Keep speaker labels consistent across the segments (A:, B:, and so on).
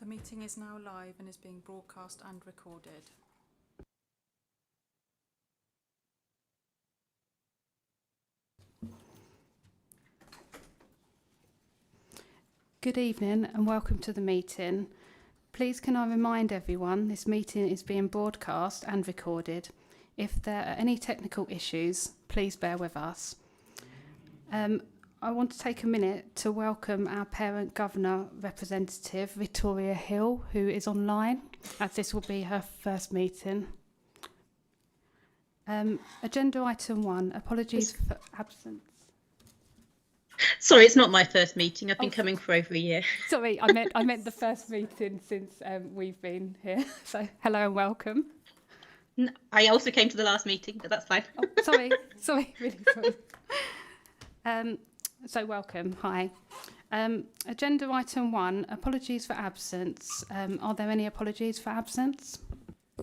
A: The meeting is now live and is being broadcast and recorded. Good evening and welcome to the meeting. Please can I remind everyone this meeting is being broadcast and recorded. If there are any technical issues, please bear with us. I want to take a minute to welcome our parent governor representative, Victoria Hill, who is online, as this will be her first meeting. Agenda item 1, apologies for absence.
B: Sorry, it's not my first meeting. I've been coming for over a year.
A: Sorry, I meant the first meeting since we've been here. So hello and welcome.
B: I also came to the last meeting, but that's fine.
A: Oh, sorry, really sorry. So welcome, hi. Agenda item 1, apologies for absence. Are there any apologies for absence?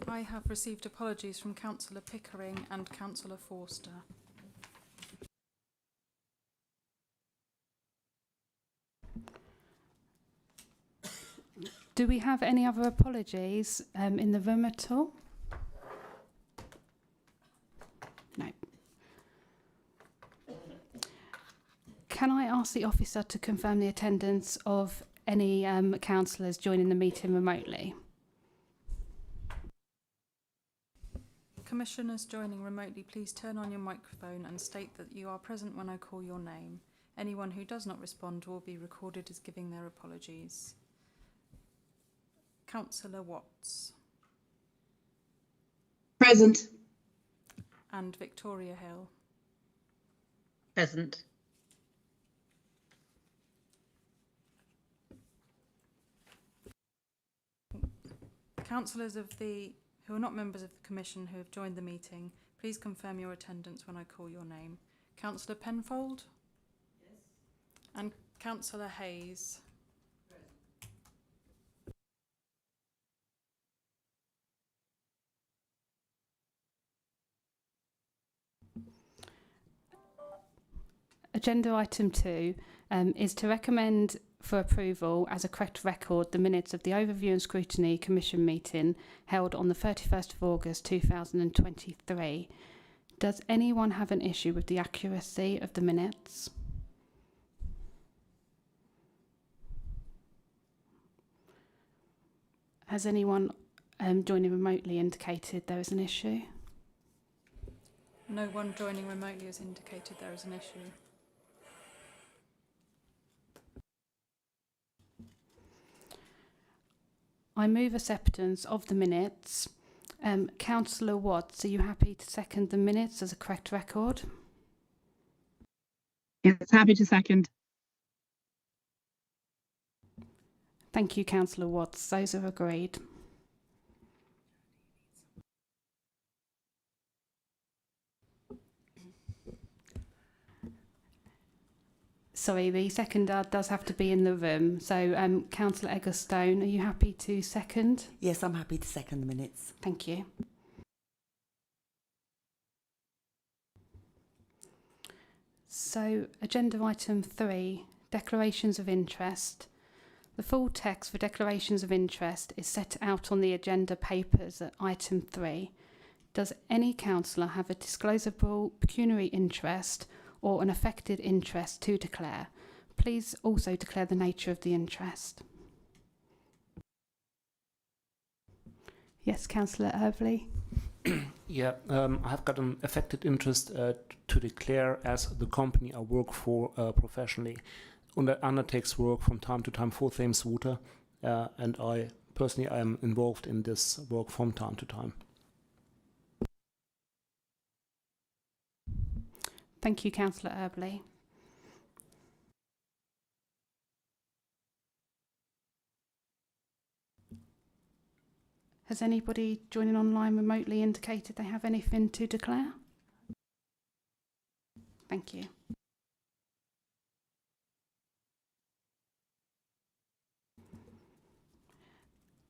A: I have received apologies from Councillor Pickering and Councillor Forster. Do we have any other apologies in the room at all? No. Can I ask the officer to confirm the attendance of any councillors joining the meeting remotely? Commissioners joining remotely, please turn on your microphone and state that you are present when I call your name. Anyone who does not respond will be recorded as giving their apologies. Councillor Watts.
C: Present.
A: And Victoria Hill.
B: Present.
A: Councillors who are not members of the Commission who have joined the meeting, please confirm your attendance when I call your name. Councillor Penfold? Yes. And Councillor Hayes? Agenda item 2 is to recommend for approval as a correct record the minutes of the Overview and Scrutiny Commission meeting held on the 31st of August 2023. Does anyone have an issue with the accuracy of the minutes? Has anyone joining remotely indicated there is an issue? No one joining remotely has indicated there is an issue. I move acceptance of the minutes. Councillor Watts, are you happy to second the minutes as a correct record?
C: Yes, happy to second.
A: Thank you, Councillor Watts. Those are agreed. Sorry, the seconder does have to be in the room. So, Councillor Egglestone, are you happy to second?
D: Yes, I'm happy to second the minutes.
A: Thank you. So, agenda item 3, declarations of interest. The full text for declarations of interest is set out on the agenda papers at item 3. Does any councillor have a disclosable pecuniary interest or an affected interest to declare? Please also declare the nature of the interest. Yes, Councillor Irvley.
E: Yeah, I have got an affected interest to declare as the company I work for professionally undertakes work from time to time for Thames Water, and I personally am involved in this work from time to time.
A: Thank you, Councillor Irvley. Has anybody joining online remotely indicated they have anything to declare? Thank you.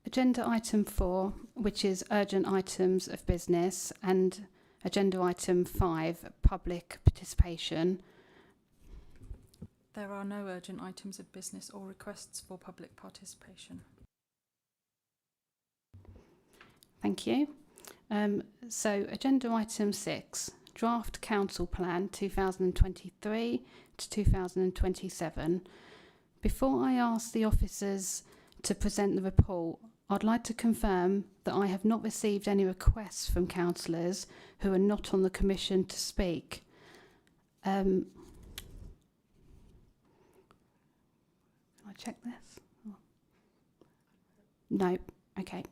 A: Agenda item 4, which is urgent items of business, and agenda item 5, public participation. There are no urgent items of business or requests for public participation. Thank you. So agenda item 6, draft council plan 2023 to 2027. Before I ask the officers to present the report, I'd like to confirm that I have not received any requests from councillors who are not on the commission to speak. Can I check this? No. Okay.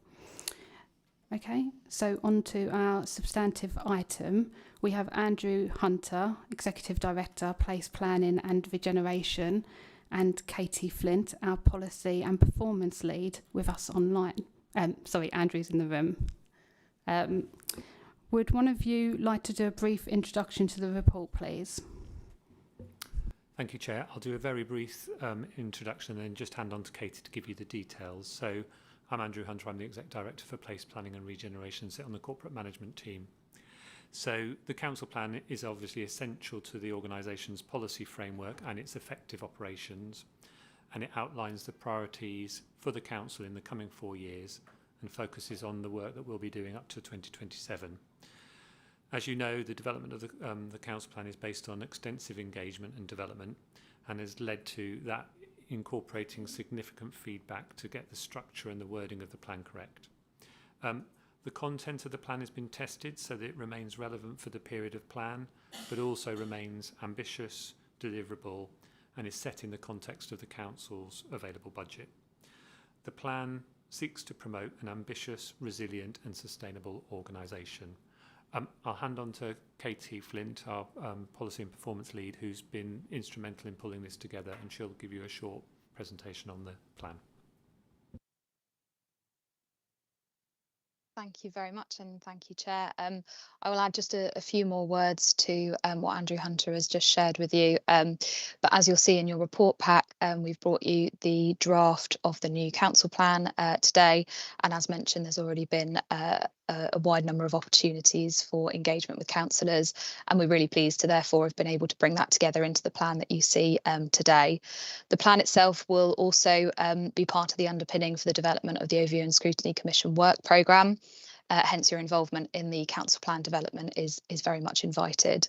A: Okay, so on to our substantive item. We have Andrew Hunter, Executive Director, Place Planning and Regeneration, and Katie Flint, our Policy and Performance Lead, with us online. Andrew's in the room. Would one of you like to do a brief introduction to the report, please?
C: Thank you, Chair. I'll do a very brief introduction and then just hand on to Katie to give you the details. So I'm Andrew Hunter, I'm the Exec Director for Place Planning and Regeneration, sit on the corporate management team. So the council plan is obviously essential to the organisation's policy framework and its effective operations, and it outlines the priorities for the council in the coming 4 years and focuses on the work that we'll be doing up to 2027. As you know, the development of the council plan is based on extensive engagement and development and has led to that incorporating significant feedback to get the structure and the wording of the plan correct. The content of the plan has been tested so that it remains relevant for the period of plan, but also remains ambitious, deliverable, and is set in the context of the council's available budget. The plan seeks to promote an ambitious, resilient and sustainable organisation. I'll hand on to Katie Flint, our Policy and Performance Lead, who's been instrumental in pulling this together, and she'll give you a short presentation on the plan.
F: Thank you very much, and thank you, Chair. I will add just a few more words to what Andrew Hunter has just shared with you. But as you'll see in your report pack, we've brought you the draft of the new council plan today. And as mentioned, there's already been a wide number of opportunities for engagement with councillors, and we're really pleased to therefore have been able to bring that together into the plan that you see today. The plan itself will also be part of the underpinning for the development of the Overview and Scrutiny Commission work programme. Hence your involvement in the council plan development is very much invited.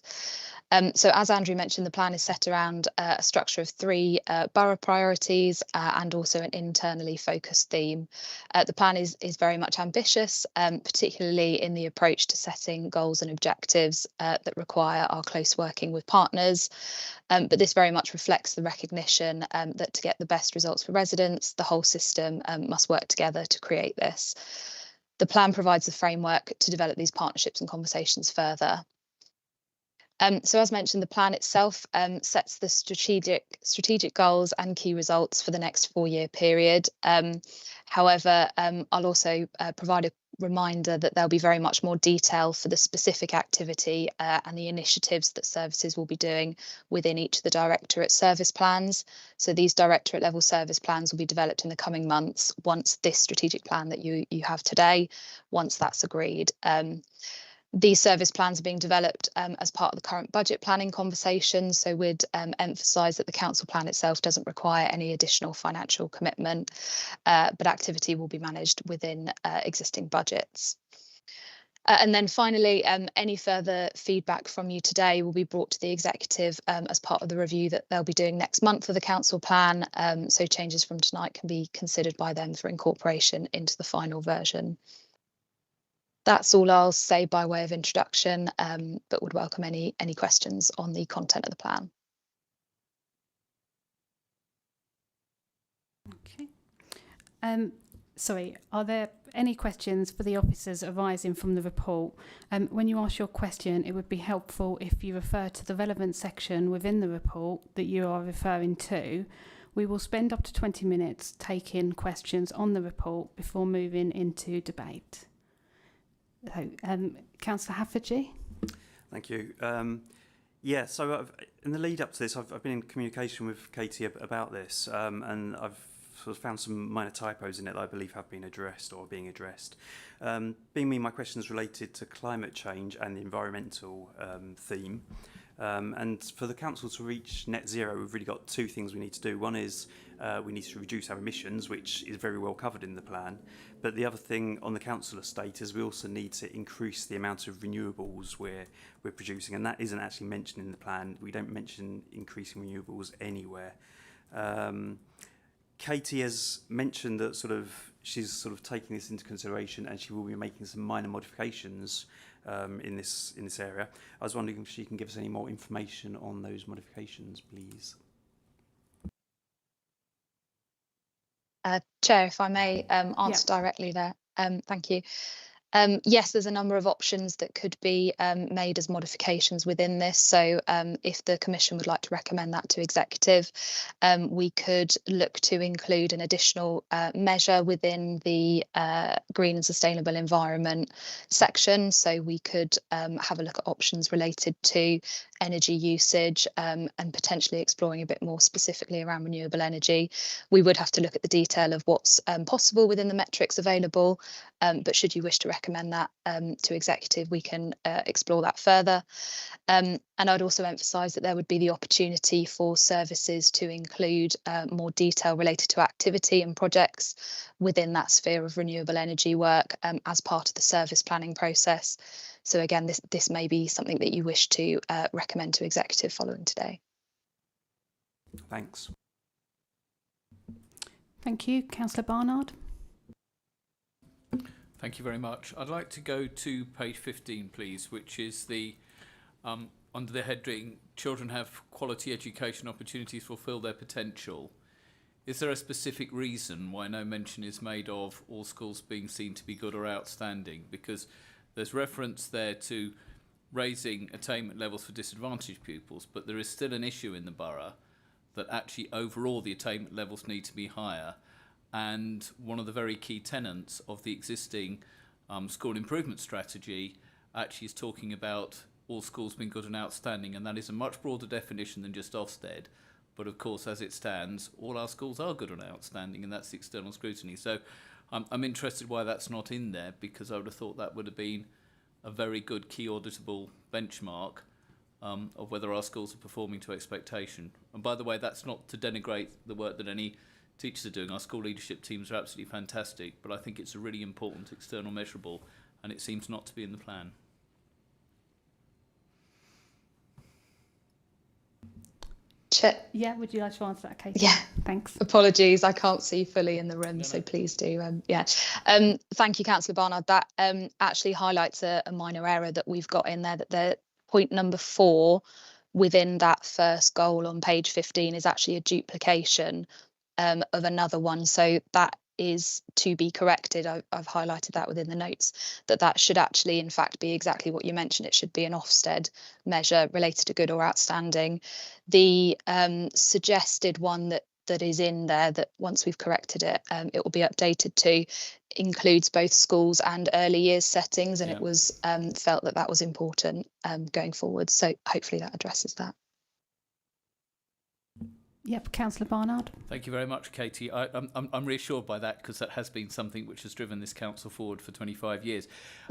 F: So as Andrew mentioned, the plan is set around a structure of 3 borough priorities and also an internally focused theme. The plan is very much ambitious, particularly in the approach to setting goals and objectives that require our close working with partners. But this very much reflects the recognition that to get the best results for residents, the whole system must work together to create this. The plan provides the framework to develop these partnerships and conversations further. So as mentioned, the plan itself sets the strategic goals and key results for the next 4-year period. However, I'll also provide a reminder that there'll be very much more detail for the specific activity and the initiatives that services will be doing within each of the directorate service plans. So these directorate level service plans will be developed in the coming months once this strategic plan that you have today, once that's agreed. These service plans are being developed as part of the current budget planning conversations, so we'd emphasise that the council plan itself doesn't require any additional financial commitment, but activity will be managed within existing budgets. And then finally, any further feedback from you today will be brought to the executive as part of the review that they'll be doing next month for the council plan, so changes from tonight can be considered by them for incorporation into the final version. That's all I'll say by way of introduction, but would welcome any questions on the content of the plan.
A: Okay. Sorry, are there any questions for the officers arising from the report? When you ask your question, it would be helpful if you refer to the relevant section within the report that you are referring to. We will spend up to 20 minutes taking questions on the report before moving into debate. So, Councillor Haffordgy.
G: Thank you. Yeah, so in the lead up to this, I've been in communication with Katie about this, and I've sort of found some minor typos in it that I believe have been addressed or are being addressed. Being me, my question is related to climate change and the environmental theme. And for the council to reach net zero, we've really got two things we need to do. One is we need to reduce our emissions, which is very well covered in the plan. But the other thing on the council estate is we also need to increase the amount of renewables we're producing, and that isn't actually mentioned in the plan. We don't mention increasing renewables anywhere. Katie has mentioned that she's sort of taking this into consideration, and she will be making some minor modifications in this area. I was wondering if she can give us any more information on those modifications, please.
F: Chair, if I may answer directly there. Thank you. Yes, there's a number of options that could be made as modifications within this. So if the Commission would like to recommend that to Executive, we could look to include an additional measure within the Green and Sustainable Environment section. So we could have a look at options related to energy usage and potentially exploring a bit more specifically around renewable energy. We would have to look at the detail of what's possible within the metrics available, but should you wish to recommend that to Executive, we can explore that further. And I'd also emphasise that there would be the opportunity for services to include more detail related to activity and projects within that sphere of renewable energy work as part of the service planning process. So again, this may be something that you wish to recommend to Executive following today.
G: Thanks.
A: Thank you. Councillor Barnard.
H: Thank you very much. I'd like to go to page 15, please, which is the under the heading, children have quality education opportunities to fulfil their potential. Is there a specific reason why no mention is made of all schools being seen to be good or outstanding? Because there's reference there to raising attainment levels for disadvantaged pupils, but there is still an issue in the borough that actually overall the attainment levels need to be higher. And one of the very key tenets of the existing school improvement strategy actually is talking about all schools being good and outstanding, and that is a much broader definition than just Ofsted. But of course, as it stands, all our schools are good and outstanding, and that's the external scrutiny. So I'm interested why that's not in there, because I would have thought that would have been a very good key auditable benchmark of whether our schools are performing to expectation. And by the way, that's not to denigrate the work that any teachers are doing. Our school leadership teams are absolutely fantastic, but I think it's a really important external measurable, and it seems not to be in the plan.
A: Yeah, would you like to answer that, Katie?
F: Yeah.
A: Thanks.
F: Apologies, I can't see fully in the room,
H: No,
F: so
H: no.
F: please do. Thank you, Councillor Barnard. That actually highlights a minor error that we've got in there, that the point number 4 within that first goal on page 15 is actually a duplication of another one. So that is to be corrected. I've highlighted that within the notes, that should actually in fact be exactly what you mentioned. It should be an Ofsted measure related to good or outstanding. The suggested one that is in there, that once we've corrected it, it will be updated to includes both schools and early years settings, and it was felt that was important going forward. So hopefully that addresses that.
A: Yep, Councillor Barnard.
H: Thank you very much, Katie. I'm reassured by that, because that has been something which has driven this council forward for 25 years.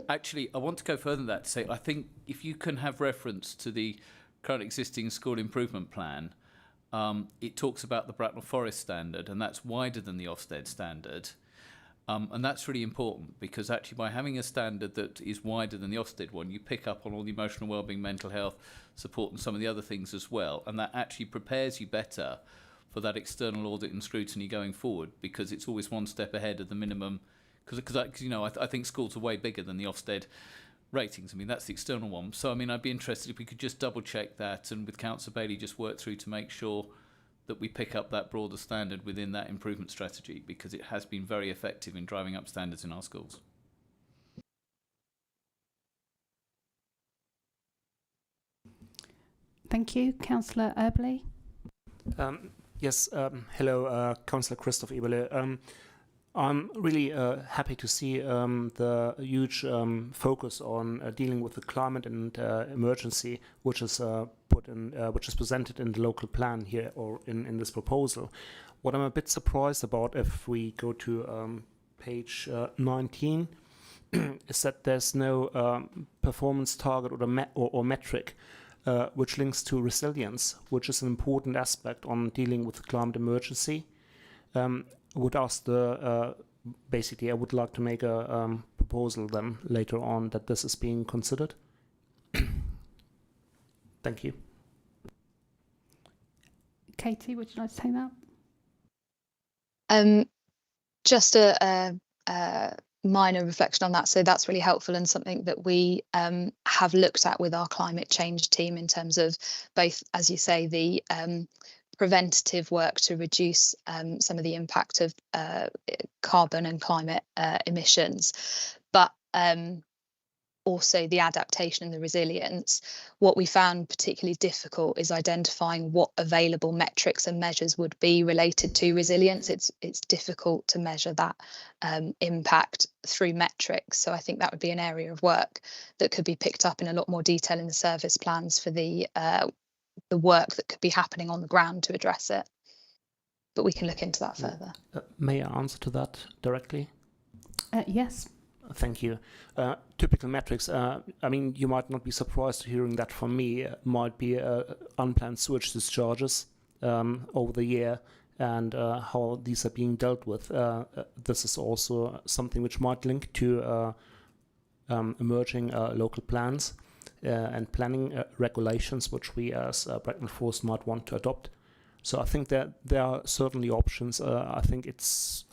H: Actually, I want to go further than that to say, I think if you can have reference to the current existing school improvement plan, it talks about the Bracknell Forest standard, and that's wider than the Ofsted standard. And that's really important, because actually by having a standard that is wider than the Ofsted one, you pick up on all the emotional wellbeing, mental health support and some of the other things as well. And that actually prepares you better for that external audit and scrutiny going forward, because it's always one step ahead of the minimum. Because I think schools are way bigger than the Ofsted ratings. I mean, that's the external one. So, I mean, I'd be interested if we could just double check that, and with Councillor Bailey just work through to make sure that we pick up that broader standard within that improvement strategy, because it has been very effective in driving up standards in our schools.
A: Thank you. Councillor Erbley.
E: Yes, hello, Councillor Christoph Eberle. I'm really happy to see the huge focus on dealing with the climate and emergency, which is which is presented in the local plan here, or in this proposal. What I'm a bit surprised about, if we go to page 19, is that there's no performance target or metric which links to resilience, which is an important aspect on dealing with the climate emergency. Would ask the basically, I would like to make a proposal then later on that this is being considered. Thank you.
A: Katie, would you like to take that?
F: Just a minor reflection on that. So that's really helpful and something that we have looked at with our climate change team in terms of both, as you say, the preventative work to reduce some of the impact of carbon and climate emissions, but also the adaptation and the resilience. What we found particularly difficult is identifying what available metrics and measures would be related to resilience. It's difficult to measure that impact through metrics. So I think that would be an area of work that could be picked up in a lot more detail in the service plans for the work that could be happening on the ground to address it. But we can look into that further.
E: May I answer to that directly?
A: Yes.
E: Thank you. Typical metrics, I mean, you might not be surprised hearing that from me, might be unplanned sewage discharges over the year and how these are being dealt with. This is also something which might link to emerging local plans and planning regulations, which we as Bracknell Force might want to adopt. So I think that there are certainly options. I think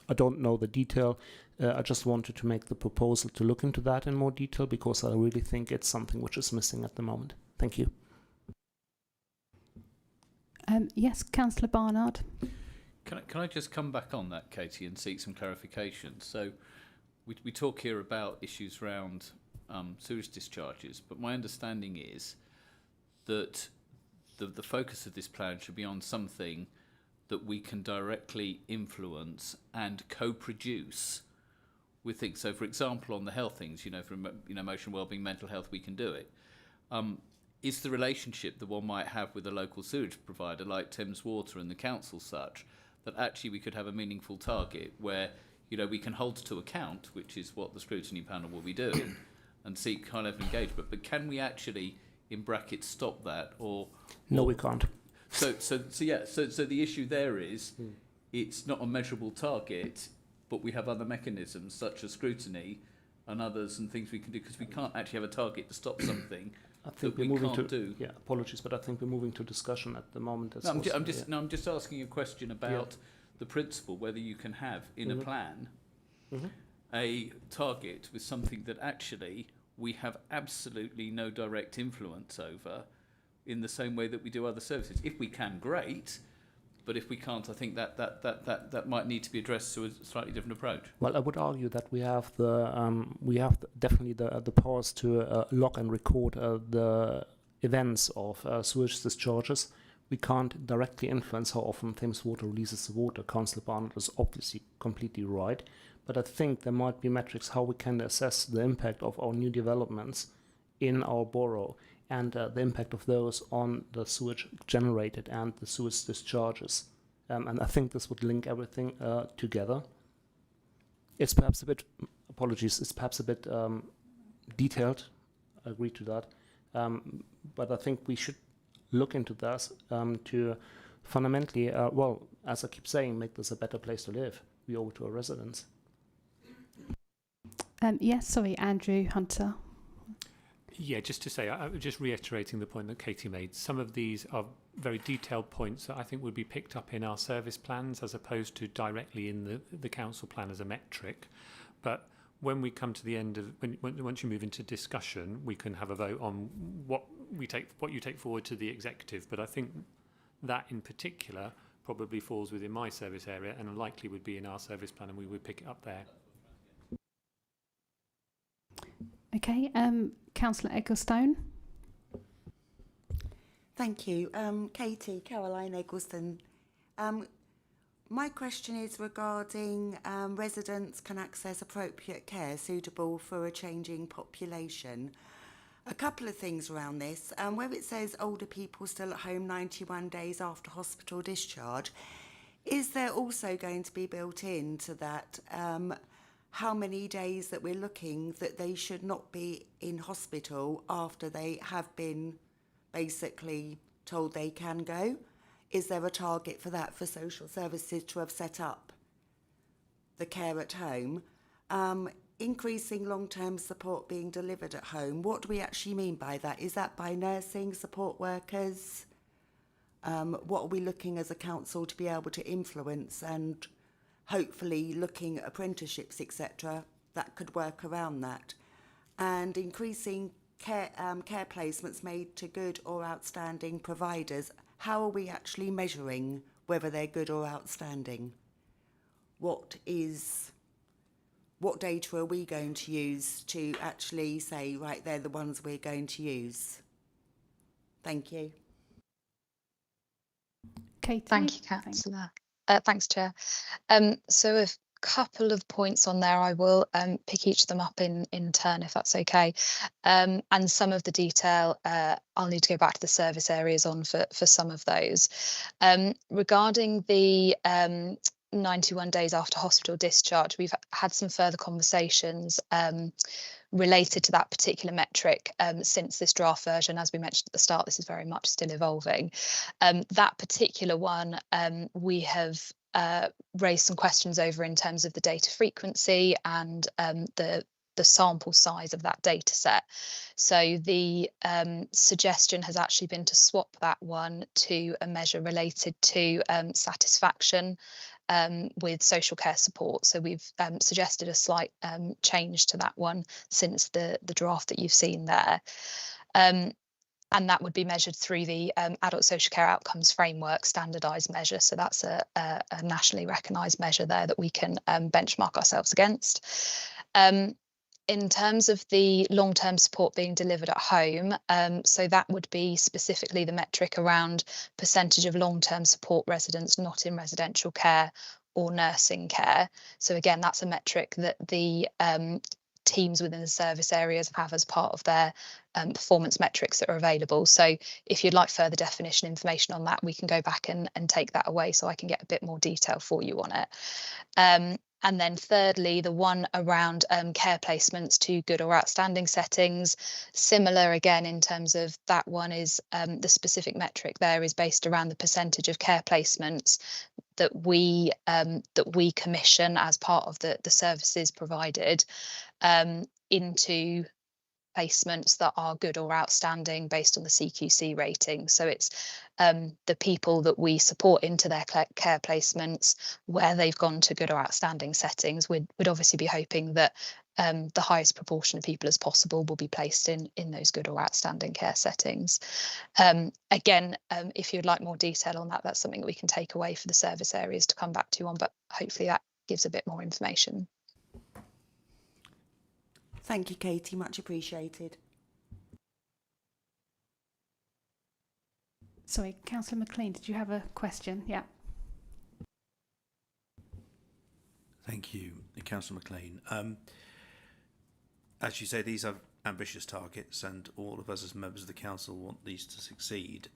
E: I don't know the detail. I just wanted to make the proposal to look into that in more detail because I really think it's something which is missing at the moment. Thank you.
A: Yes, Councillor Barnard.
H: Can I just come back on that, Katie, and seek some clarification? So we talk here about issues around sewage discharges, but my understanding is that the focus of this plan should be on something that we can directly influence and co-produce with things. So, for example, on the health things, from emotional wellbeing, mental health, we can do it. Is the relationship that one might have with a local sewage provider like Thames Water and the council such that actually we could have a meaningful target where we can hold to account, which is what the scrutiny panel will be doing, and seek high level engagement. But can we actually, in brackets, stop that?
E: No, we can't.
H: So the issue there is it's not a measurable target, but we have other mechanisms such as scrutiny and others and things we can do because we can't actually have a target to stop something.
E: I think we're moving to. Yeah, apologies, but I think we're moving to discussion at the moment.
H: I'm just asking a question about the principle whether you can have in a plan a target with something that actually we have absolutely no direct influence over, in the same way that we do other services. If we can, great. But if we can't, I think that might need to be addressed to a slightly different approach.
E: Well, I would argue that we have definitely the powers to log and record the events of sewage discharges. We can't directly influence how often Thames Water releases the water. Councillor Barnett is obviously completely right, but I think there might be metrics how we can assess the impact of our new developments in our borough and the impact of those on the sewage generated and the sewage discharges. And I think this would link everything together. It's perhaps a bit, it's perhaps a bit detailed, I agree to that. But I think we should look into this to fundamentally, as I keep saying, make this a better place to live. We owe it to our residents.
A: Yes, sorry, Andrew Hunter.
C: Yeah, just to say, I was just reiterating the point that Katie made. Some of these are very detailed points that I think would be picked up in our service plans as opposed to directly in the council plan as a metric. But when we come to the end of, once you move into discussion, we can have a vote on what you take forward to the executive. But I think that in particular probably falls within my service area and likely would be in our service plan, and we would pick it up there.
A: Okay, Councillor Egglestone.
D: Thank you. Katie, Caroline Eggleston. My question is regarding residents can access appropriate care suitable for a changing population. A couple of things around this. Where it says older people still at home 91 days after hospital discharge, is there also going to be built into that how many days that we're looking that they should not be in hospital after they have been basically told they can go. Is there a target for that for social services to have set up the care at home? Increasing long-term support being delivered at home, what do we actually mean by that? Is that by nursing, support workers? What are we looking as a council to be able to influence, and hopefully looking at apprenticeships, etc., that could work around that? And increasing care placements made to good or outstanding providers. How are we actually measuring whether they're good or outstanding? What data are we going to use to actually say, right, they're the ones we're going to use? Thank you.
A: Katie?
F: Thank you, Councillor. Thanks, Chair. So a couple of points on there. I will pick each of them up in turn, if that's okay. And some of the detail, I'll need to go back to the service areas on for some of those. Regarding the 91 days after hospital discharge, we've had some further conversations related to that particular metric since this draft version. As we mentioned at the start, this is very much still evolving. That particular one, we have raised some questions over in terms of the data frequency and the sample size of that data set. So the suggestion has actually been to swap that one to a measure related to satisfaction with social care support. So we've suggested a slight change to that one since the draft that you've seen there. And that would be measured through the Adult Social Care Outcomes Framework standardised measure. So that's a nationally recognised measure there that we can benchmark ourselves against. In terms of the long-term support being delivered at home, so that would be specifically the metric around percentage of long-term support residents not in residential care or nursing care. So again, that's a metric that the teams within the service areas have as part of their performance metrics that are available. So if you'd like further definition information on that, we can go back and take that away so I can get a bit more detail for you on it. And then thirdly, the one around care placements to good or outstanding settings, similar again in terms of that one is the specific metric there is based around the percentage of care placements that we commission as part of the services provided into placements that are good or outstanding based on the CQC rating. So it's the people that we support into their care placements where they've gone to good or outstanding settings. We'd obviously be hoping that the highest proportion of people as possible will be placed in those good or outstanding care settings. Again, if you'd like more detail on that, that's something that we can take away for the service areas to come back to you on, but hopefully that gives a bit more information.
D: Thank you, Katie, much appreciated.
A: Sorry, Councillor McLean, did you have a question? Yeah.
I: Thank you, Councillor McLean. As you say, these are ambitious targets, and all of us as members of the council want these to succeed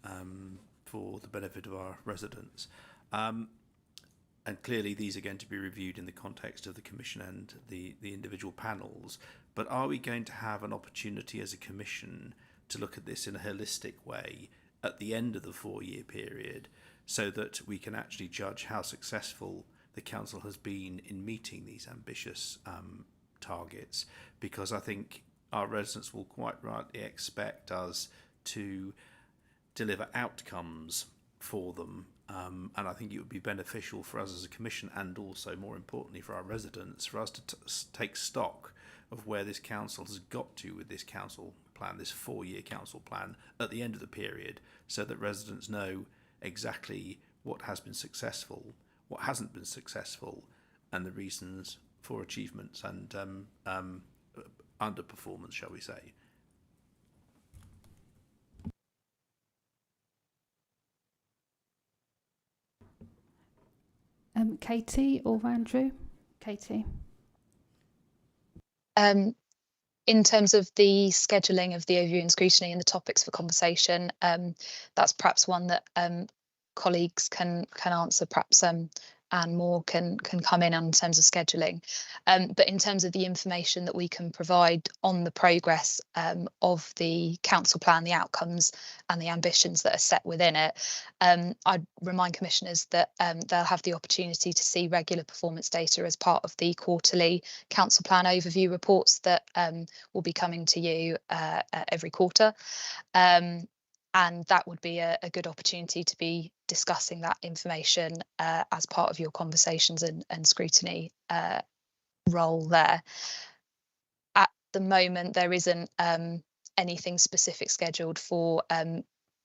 I: for the benefit of our residents. And clearly these are going to be reviewed in the context of the Commission and the individual panels. But are we going to have an opportunity as a Commission to look at this in a holistic way at the end of the 4-year period so that we can actually judge how successful the Council has been in meeting these ambitious targets? Because I think our residents will quite rightly expect us to deliver outcomes for them. And I think it would be beneficial for us as a Commission, and also more importantly for our residents, for us to take stock of where this council has got to with this council plan, this 4-year council plan at the end of the period, so that residents know exactly what has been successful, what hasn't been successful, and the reasons for achievements and underperformance, shall we say.
A: Katie or Andrew? Katie.
F: In terms of the scheduling of the overview and scrutiny and the topics for conversation, that's perhaps one that colleagues can answer perhaps and more can come in terms of scheduling. But in terms of the information that we can provide on the progress of the council plan, the outcomes and the ambitions that are set within it, I'd remind commissioners that they'll have the opportunity to see regular performance data as part of the quarterly council plan overview reports that will be coming to you every quarter. And that would be a good opportunity to be discussing that information as part of your conversations and scrutiny role there. At the moment, there isn't anything specific scheduled for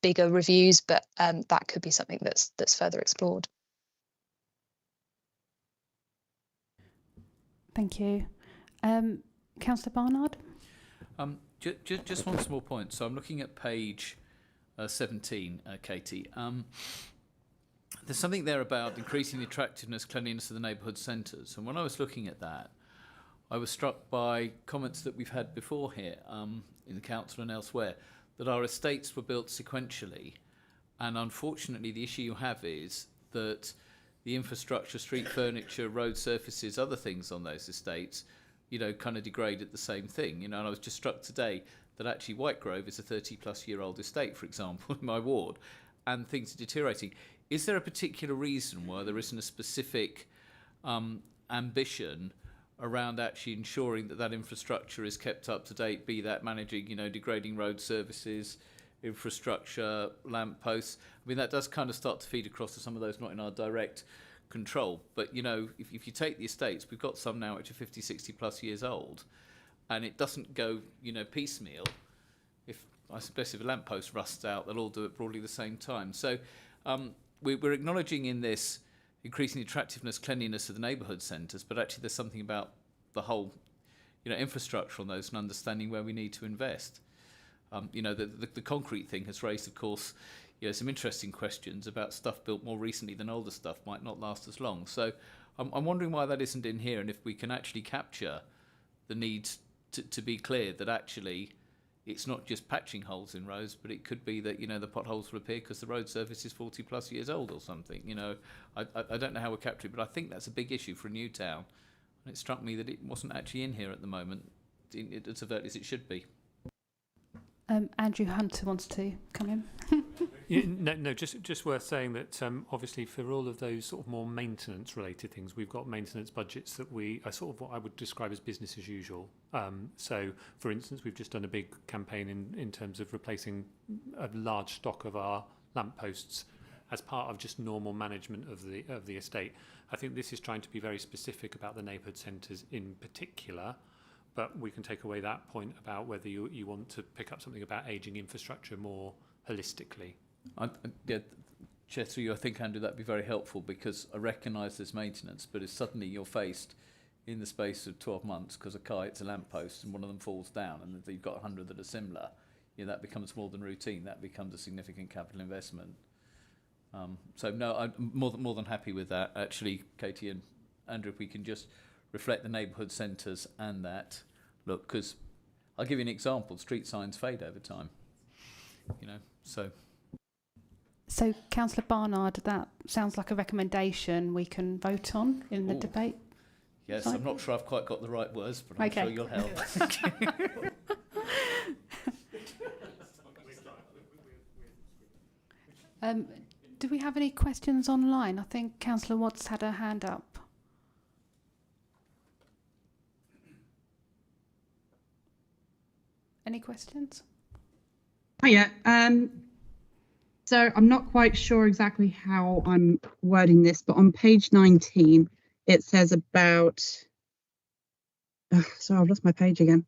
F: bigger reviews, but that could be something that's further explored.
A: Thank you. Councillor Barnard?
H: Just one small point. So I'm looking at page 17, Katie. There's something there about increasing the attractiveness, cleanliness of the neighbourhood centres. And when I was looking at that, I was struck by comments that we've had before here in the council and elsewhere, that our estates were built sequentially. And unfortunately, the issue you have is that the infrastructure, street furniture, road surfaces, other things on those estates, you know, kind of degrade at the same thing. You know, and I was just struck today that actually Whitegrove is a 30-plus-year-old estate, for example, in my ward, and things are deteriorating. Is there a particular reason why there isn't a specific ambition around actually ensuring that that infrastructure is kept up to date, be that managing, you know, degrading road services, infrastructure, lamp posts? I mean, that does kind of start to feed across to some of those not in our direct control. But, you know, if you take the estates, we've got some now which are 50, 60 plus years old, and it doesn't go, you know, piecemeal. If, I suppose, if a lamp post rusts out, they'll all do it broadly the same time. So we're acknowledging in this increasing the attractiveness, cleanliness of the neighbourhood centres, but actually there's something about the whole, you know, infrastructure on those and understanding where we need to invest. You know, the concrete thing has raised, of course, you know, some interesting questions about stuff built more recently than older stuff might not last as long. So I'm wondering why that isn't in here, and if we can actually capture the need to be clear that actually it's not just patching holes in roads, but it could be that, you know, the potholes will appear because the road surface is 40 plus years old or something. You know, I don't know how we're capturing it, but I think that's a big issue for a new town. And it struck me that it wasn't actually in here at the moment, as overtly as it should be.
A: Andrew Hunter wants to come in.
C: No, just worth saying that obviously for all of those sort of more maintenance related things, we've got maintenance budgets that are sort of what I would describe as business as usual. So, for instance, we've just done a big campaign in terms of replacing a large stock of our lampposts as part of just normal management of the estate. I think this is trying to be very specific about the neighbourhood centres in particular. But we can take away that point about whether you want to pick up something about ageing infrastructure more holistically.
H: Yeah, Chair, through you, I think, Andrew, that'd be very helpful, because I recognise there's maintenance, but if suddenly you're faced in the space of 12 months because a car hits a lamppost and one of them falls down and you've got 100 that are similar, you know, that becomes more than routine. That becomes a significant capital investment. So no, I'm more than happy with that. Actually, Katie and Andrew, if we can just reflect the neighbourhood centres and that look, because I'll give you an example: street signs fade over time. You know, so.
A: So, Councillor Barnard, that sounds like a recommendation we can vote on in the debate.
H: Yes,
A: cycle.
H: I'm not sure I've quite got the right words, but I'm sure you'll help.
A: Do we have any questions online? I think Councillor Watts had her hand up. Any questions?
J: Hiya. So I'm not quite sure exactly how I'm wording this, but on page 19, it says about, sorry, I've lost my page again.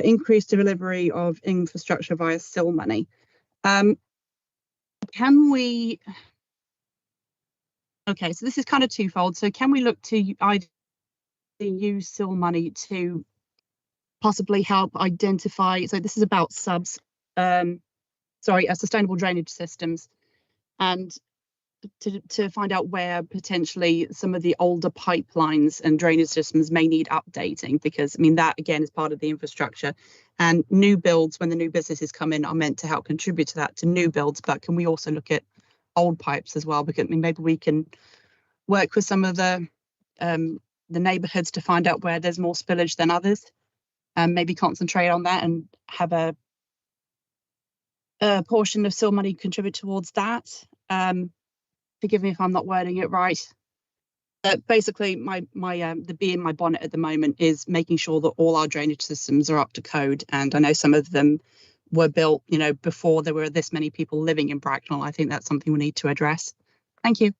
J: Increased delivery of infrastructure via SIL money. Can we, okay, so this is kind of twofold. So can we look to either use SIL money to possibly help identify, so this is about sustainable drainage systems, and to find out where potentially some of the older pipelines and drainage systems may need updating, because I mean that again is part of the infrastructure, and new builds, when the new businesses come in, are meant to help contribute to that, to new builds. But can we also look at old pipes as well? Because I mean maybe we can work with some of the neighbourhoods to find out where there's more spillage than others, and maybe concentrate on that and have a portion of SIL money contribute towards that. Forgive me if I'm not wording it right. Basically, the bee in my bonnet at the moment is making sure that all our drainage systems are up to code. And I know some of them were built, before there were this many people living in Bracknell. I think that's something we need to address. Thank you.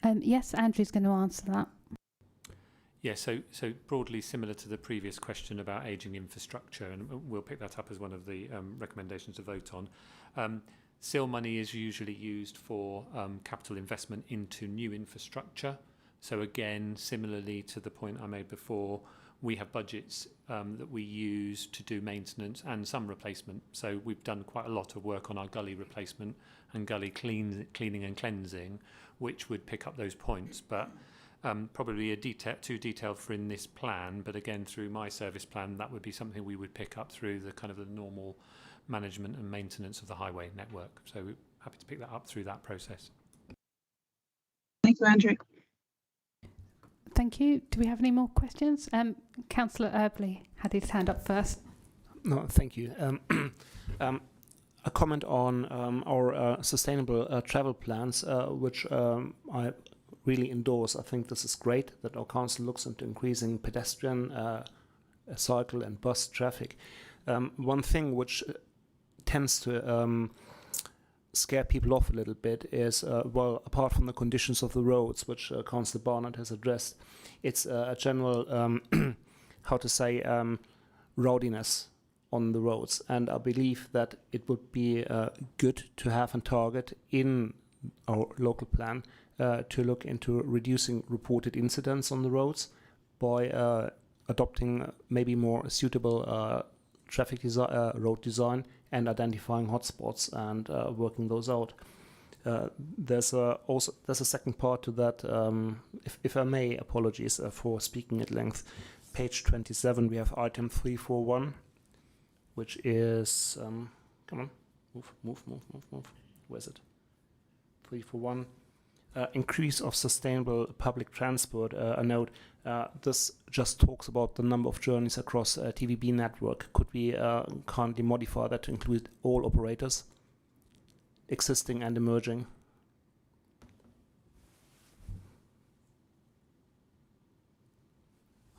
A: Yes, Andrew's going to answer that.
C: Yeah, so broadly similar to the previous question about ageing infrastructure, and we'll pick that up as one of the recommendations to vote on. SIL money is usually used for capital investment into new infrastructure. So again, similarly to the point I made before, we have budgets that we use to do maintenance and some replacement. So we've done quite a lot of work on our gully replacement and gully cleaning and cleansing, which would pick up those points. But probably too detailed for in this plan, but again, through my service plan, that would be something we would pick up through the kind of the normal management and maintenance of the highway network. So we're happy to pick that up through that process.
J: Thank you, Andrew.
A: Thank you. Do we have any more questions? Councillor Erbley had his hand up first.
E: No, thank you. A comment on our sustainable travel plans, which I really endorse. I think this is great that our council looks into increasing pedestrian, cycle and bus traffic. One thing which tends to scare people off a little bit is, well, apart from the conditions of the roads, which Councillor Barnett has addressed, it's a general, how to say, rowdiness on the roads. And I believe that it would be good to have a target in our local plan to look into reducing reported incidents on the roads by adopting maybe more suitable traffic road design and identifying hotspots and working those out. There's a second part to that. If I may, apologies for speaking at length. Page 27, we have item 341, which is come on, move. Where's it? 341. Increase of sustainable public transport. A note. This just talks about the number of journeys across TVB network. Could we kindly modify that to include all operators, existing and emerging?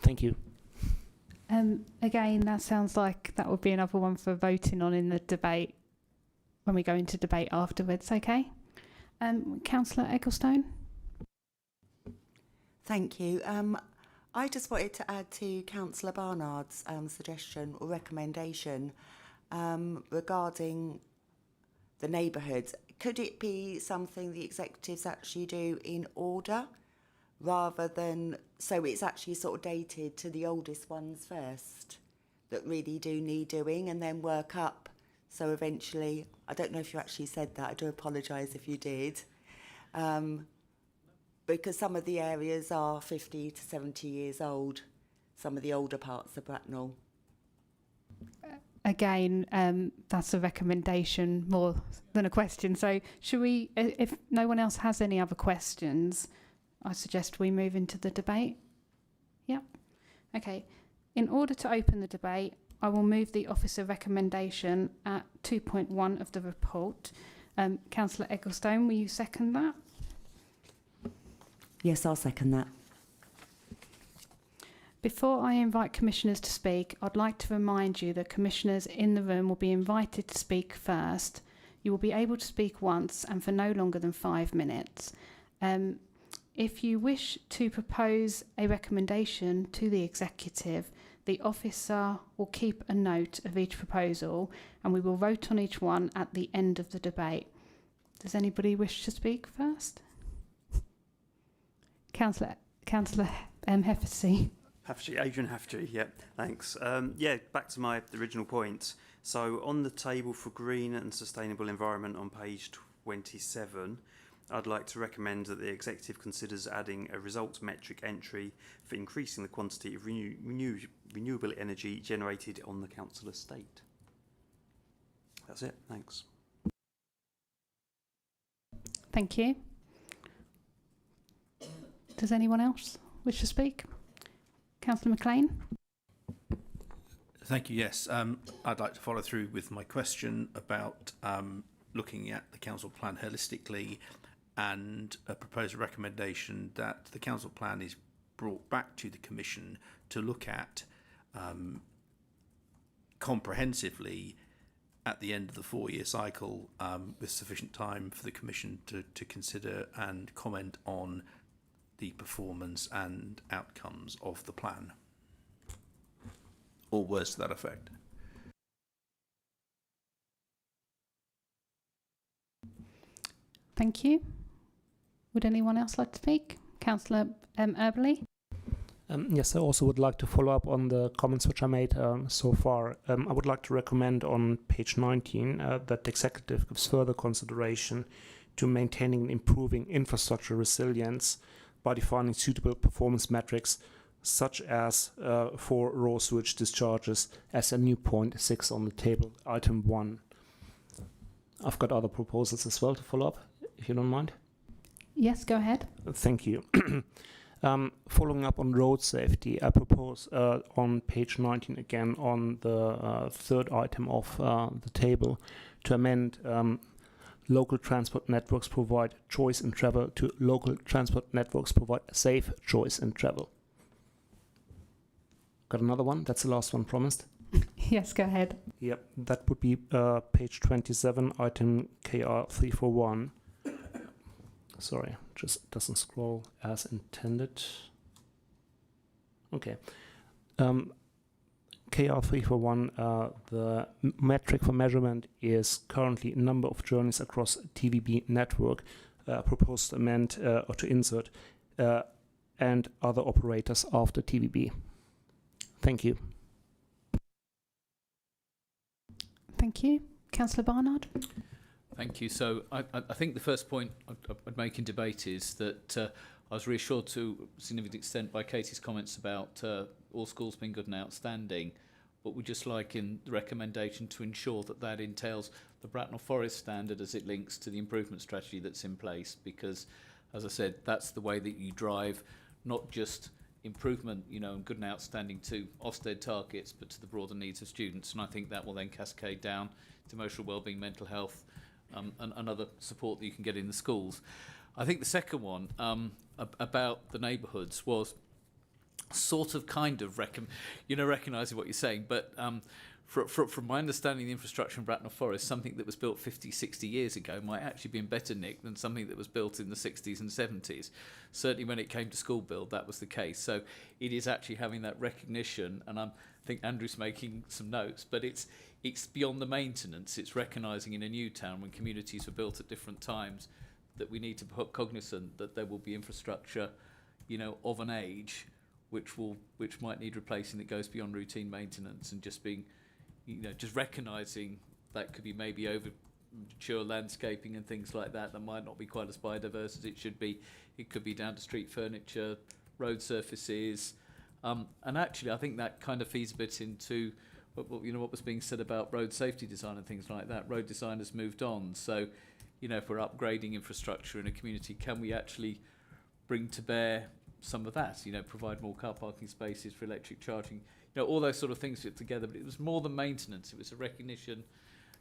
E: Thank you.
A: Again, that sounds like that would be another one for voting on in the debate when we go into debate afterwards. Okay. Councillor Egglestone.
D: Thank you. I just wanted to add to Councillor Barnard's suggestion or recommendation regarding the neighbourhoods. Could it be something the executives actually do in order rather than, so it's actually sort of dated to the oldest ones first that really do need doing and then work up? So eventually, I don't know if you actually said that, I do apologise if you did, because some of the areas are 50 to 70 years old, some of the older parts of Bracknell.
A: Again, that's a recommendation more than a question. So should we, if no one else has any other questions, I suggest we move into the debate. Yep. Okay. In order to open the debate, I will move the officer recommendation at 2.1 of the report. Councillor Egglestone, will you second that?
D: Yes, I'll second that.
A: Before I invite commissioners to speak, I'd like to remind you that commissioners in the room will be invited to speak first. You will be able to speak once and for no longer than 5 minutes. If you wish to propose a recommendation to the executive, the officer will keep a note of each proposal and we will vote on each one at the end of the debate. Does anybody wish to speak first? Councillor Heffersey.
G: Adrian Haftree, yeah, thanks. Back to my original point. So on the table for green and sustainable environment on page 27, I'd like to recommend that the executive considers adding a results metric entry for increasing the quantity of renewable energy generated on the council estate. That's it, thanks.
A: Thank you. Does anyone else wish to speak? Councillor McLean?
I: Thank you. Yes, I'd like to follow through with my question about looking at the council plan holistically and propose a recommendation that the council plan is brought back to the Commission to look at comprehensively at the end of the 4-year cycle, with sufficient time for the Commission to consider and comment on the performance and outcomes of the plan. Or words to that effect.
A: Thank you. Would anyone else like to speak? Councillor Earbley?
E: Yes, I also would like to follow up on the comments which I made so far. I would like to recommend on page 19 that the Executive gives further consideration to maintaining and improving infrastructure resilience by defining suitable performance metrics, such as for raw sewage discharges, as a new point 6 on the table, item 1. I've got other proposals as well to follow up, if you don't mind.
A: Yes, go ahead.
E: Thank you. Following up on road safety, I propose on page 19 again on the third item of the table to amend local transport networks provide choice in travel to local transport networks provide safe choice in travel. Got another one? That's the last one promised.
A: Yes, go ahead.
E: Yep, that would be page 27, item KR341. Sorry, just doesn't scroll as intended. Okay. KR341, the metric for measurement is currently number of journeys across TVB network, proposed to amend or to insert, and other operators after TVB. Thank you.
A: Thank you. Councillor Barnard?
H: Thank you. So I think the first point I'd make in debate is that I was reassured to a significant extent by Katie's comments about all schools being good and outstanding, but we'd just like in the recommendation to ensure that that entails the Bracknell Forest standard as it links to the improvement strategy that's in place, because, as I said, that's the way that you drive not just improvement, and good and outstanding to Ofsted targets, but to the broader needs of students. And I think that will then cascade down to emotional wellbeing, mental health, and other support that you can get in the schools. I think the second one about the neighbourhoods was sort of kind of recognising what you're saying, but from my understanding, the infrastructure in Bracknell Forest, something that was built 50, 60 years ago might actually be in better nick than something that was built in the 60s and 70s. Certainly when it came to school build, that was the case. So it is actually having that recognition, and I think Andrew's making some notes, but it's beyond the maintenance. It's recognising in a new town when communities were built at different times that we need to be cognizant that there will be infrastructure, of an age which might need replacing that goes beyond routine maintenance, and just being, just recognising that could be maybe over mature landscaping and things like that might not be quite as biodiverse as it should be. It could be down to street furniture, road surfaces, and actually I think that kind of feeds a bit into what was being said about road safety design and things like that. Road design has moved on, so if we're upgrading infrastructure in a community, can we actually bring to bear some of that? Provide more car parking spaces for electric charging. All those sort of things fit together. But it was more than maintenance. It was a recognition,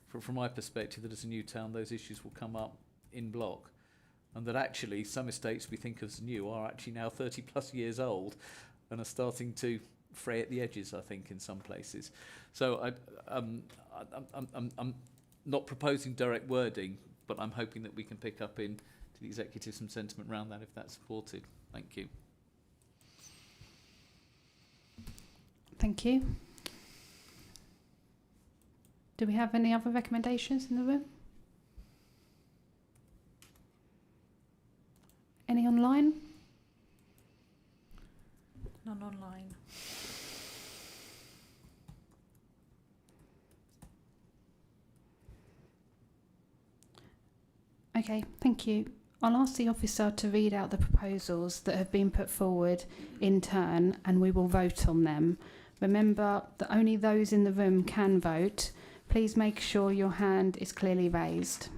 H: from my perspective, that as a new town, those issues will come up in block, and that actually some estates we think of as new are actually now 30 plus years old and are starting to fray at the edges, I think, in some places. So I'm not proposing direct wording, but I'm hoping that we can pick up to the executive some sentiment around that if that's supported. Thank you.
A: Thank you. Do we have any other recommendations in the room? Any online?
K: None online.
A: Okay, thank you. I'll ask the officer to read out the proposals that have been put forward in turn, and we will vote on them. Remember that only those in the room can vote. Please make sure your hand is clearly raised.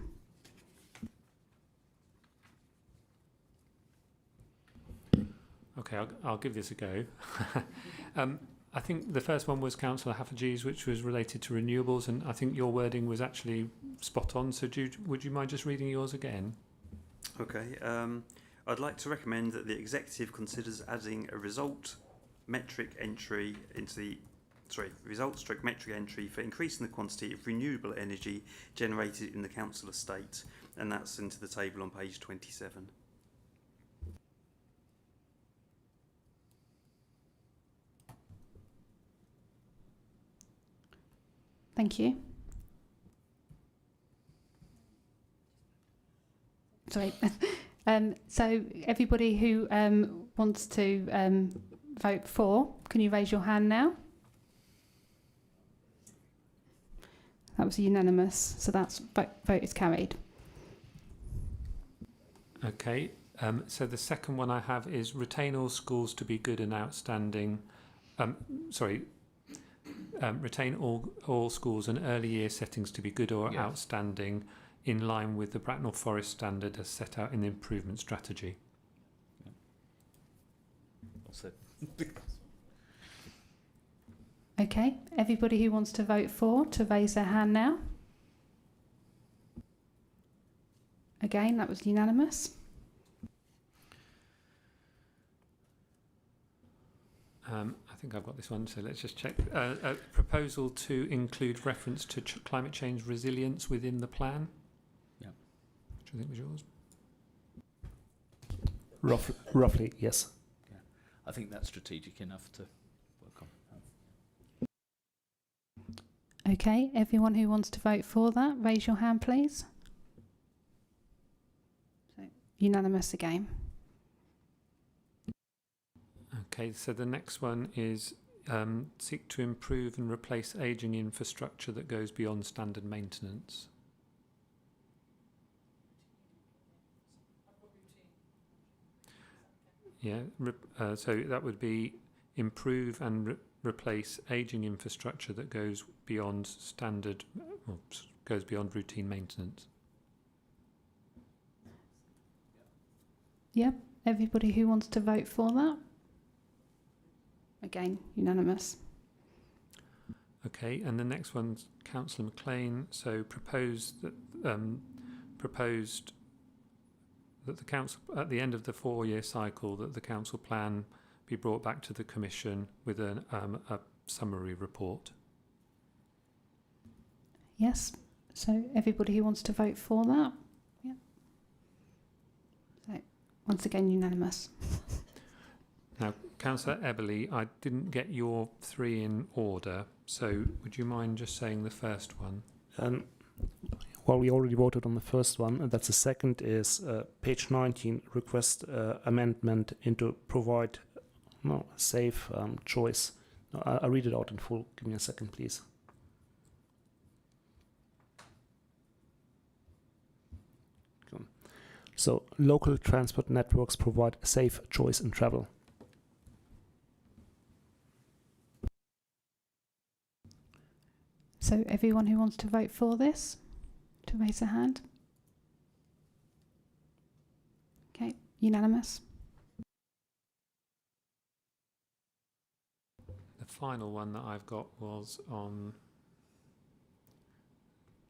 C: Okay, I'll give this a go. I think the first one was Councillor Haffordgee's, which was related to renewables, and I think your wording was actually spot on. So would you mind just reading yours again?
G: Okay. I'd like to recommend that the executive considers adding a result metric entry into the result/metric entry for increasing the quantity of renewable energy generated in the council estate, and that's into the table on page 27.
A: Thank you. Sorry. So everybody who wants to vote for, can you raise your hand now? That was unanimous, so that's vote is carried.
C: Okay, so the second one I have is retain all schools to be good and outstanding. Retain all schools and early year settings to be good or outstanding, in line with the Bracknell Forest standard as set out in the improvement strategy.
A: Okay, everybody who wants to vote for, to raise their hand now. Again, that was unanimous.
C: I think I've got this one, so let's just check. A proposal to include reference to climate change resilience within the plan.
H: Yeah.
C: Which I think was yours.
E: Roughly, yes.
H: Yeah. I think that's strategic enough to work on.
A: Okay, everyone who wants to vote for that, raise your hand, please. So, unanimous again.
C: Okay, so the next one is seek to improve and replace ageing infrastructure that goes beyond standard maintenance. Yeah, so that would be improve and replace ageing infrastructure that goes beyond standard, or goes beyond routine maintenance.
A: Yep, everybody who wants to vote for that. Again, unanimous.
C: Okay, and the next one's Councillor McLean. So proposed that the council, at the end of the 4-year cycle, that the council plan be brought back to the Commission with a summary report.
A: Yes, so everybody who wants to vote for that. Yep. So once again, unanimous.
C: Now, Councillor Eberly, I didn't get your 3 in order, so would you mind just saying the first one?
E: Well, we already voted on the first one. That's the second is page 19, request amendment into provide safe choice. I'll read it out in full. Give me a second, please. So, local transport networks provide safe choice in travel.
A: So everyone who wants to vote for this, to raise a hand. Okay, unanimous.
C: The final one that I've got was on,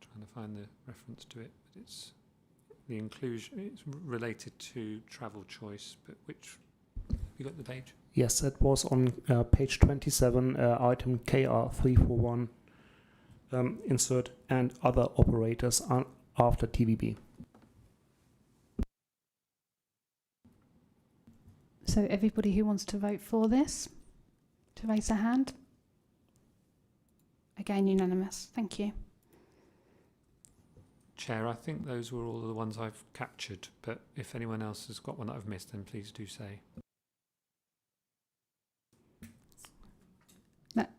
C: trying to find the reference to it, but it's the inclusion, it's related to travel choice, but which, you got the page?
E: Yes, it was on page 27, item KR341. Insert and other operators after TVB.
A: So everybody who wants to vote for this, to raise a hand. Again, unanimous. Thank you.
C: Chair, I think those were all the ones I've captured, but if anyone else has got one that I've missed, then please do say.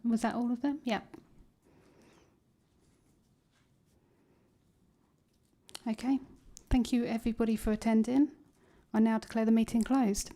A: Was that all of them? Yep. Okay, thank you everybody for attending. I now declare the meeting closed.